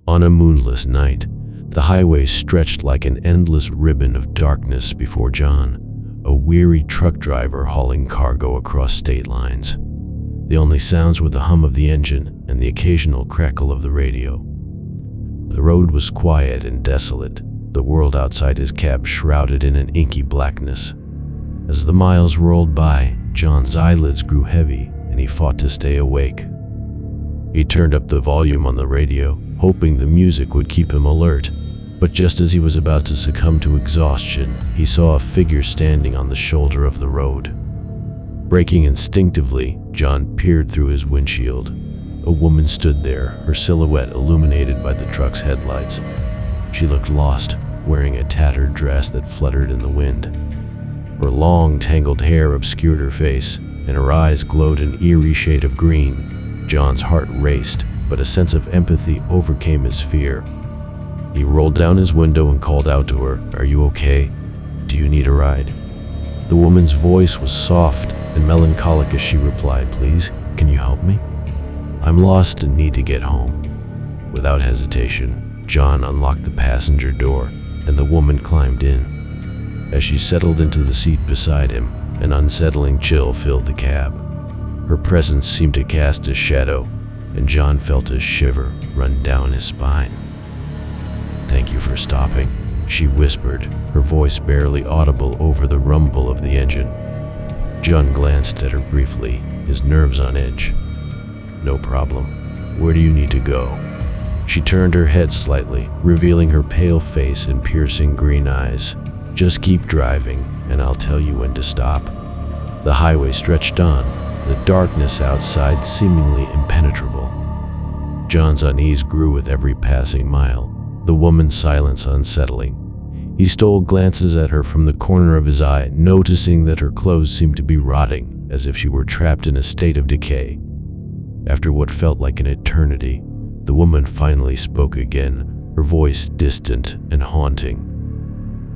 On a moonless night, the highway stretched like an endless ribbon of darkness before John, a weary truck driver hauling cargo across state lines. The only sounds were the hum of the engine and the occasional crackle of the radio. The road was quiet and desolate, the world outside his cab shrouded in an inky blackness. As the miles rolled by, John's eyelids grew heavy and he fought to stay awake. He turned up the volume on the radio, hoping the music would keep him alert. But just as he was about to succumb to exhaustion, he saw a figure standing on the shoulder of the road. Braking instinctively, John peered through his windshield. A woman stood there, her silhouette illuminated by the truck's headlights. She looked lost, wearing a tattered dress that fluttered in the wind. Her long, tangled hair obscured her face, and her eyes glowed an eerie shade of green. John's heart raced, but a sense of empathy overcame his fear. He rolled down his window and called out to her, "Are you okay? Do you need a ride?" The woman's voice was soft and melancholic as she replied, "Please, can you help me? I'm lost and need to get home." Without hesitation, John unlocked the passenger door, and the woman climbed in. As she settled into the seat beside him, an unsettling chill filled the cab. Her presence seemed to cast a shadow, and John felt a shiver run down his spine. "Thank you for stopping," she whispered, her voice barely audible over the rumble of the engine. John glanced at her briefly, his nerves on edge. "No problem. Where do you need to go?" She turned her head slightly, revealing her pale face and piercing green eyes. "Just keep driving, and I'll tell you when to stop." The highway stretched on, the darkness outside seemingly impenetrable. John's unease grew with every passing mile, the woman's silence unsettling. He stole glances at her from the corner of his eye, noticing that her clothes seemed to be rotting, as if she were trapped in a state of decay. After what felt like an eternity, the woman finally spoke again, her voice distant and haunting.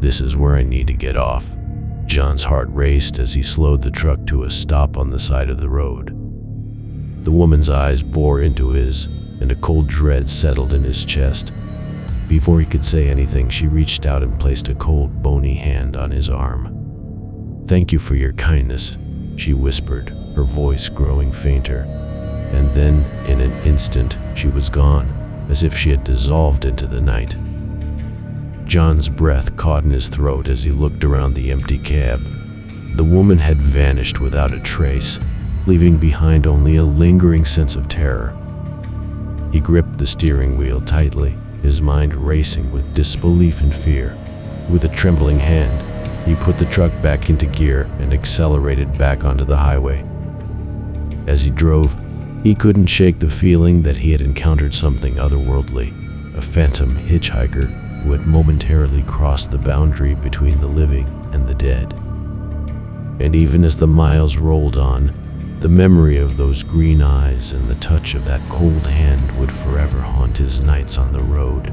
"This is where I need to get off." John's heart raced as he slowed the truck to a stop on the side of the road. The woman's eyes bore into his, and a cold dread settled in his chest. Before he could say anything, she reached out and placed a cold, bony hand on his arm. "Thank you for your kindness," she whispered, her voice growing fainter. And then, in an instant, she was gone, as if she had dissolved into the night. John's breath caught in his throat as he looked around the empty cab. The woman had vanished without a trace, leaving behind only a lingering sense of terror. He gripped the steering wheel tightly, his mind racing with disbelief and fear. With a trembling hand, he put the truck back into gear and accelerated back onto the highway. As he drove, he couldn't shake the feeling that he had encountered something otherworldly, a phantom hitchhiker who had momentarily crossed the boundary between the living and the dead. And even as the miles rolled on, the memory of those green eyes and the touch of that cold hand would forever haunt his nights on the road.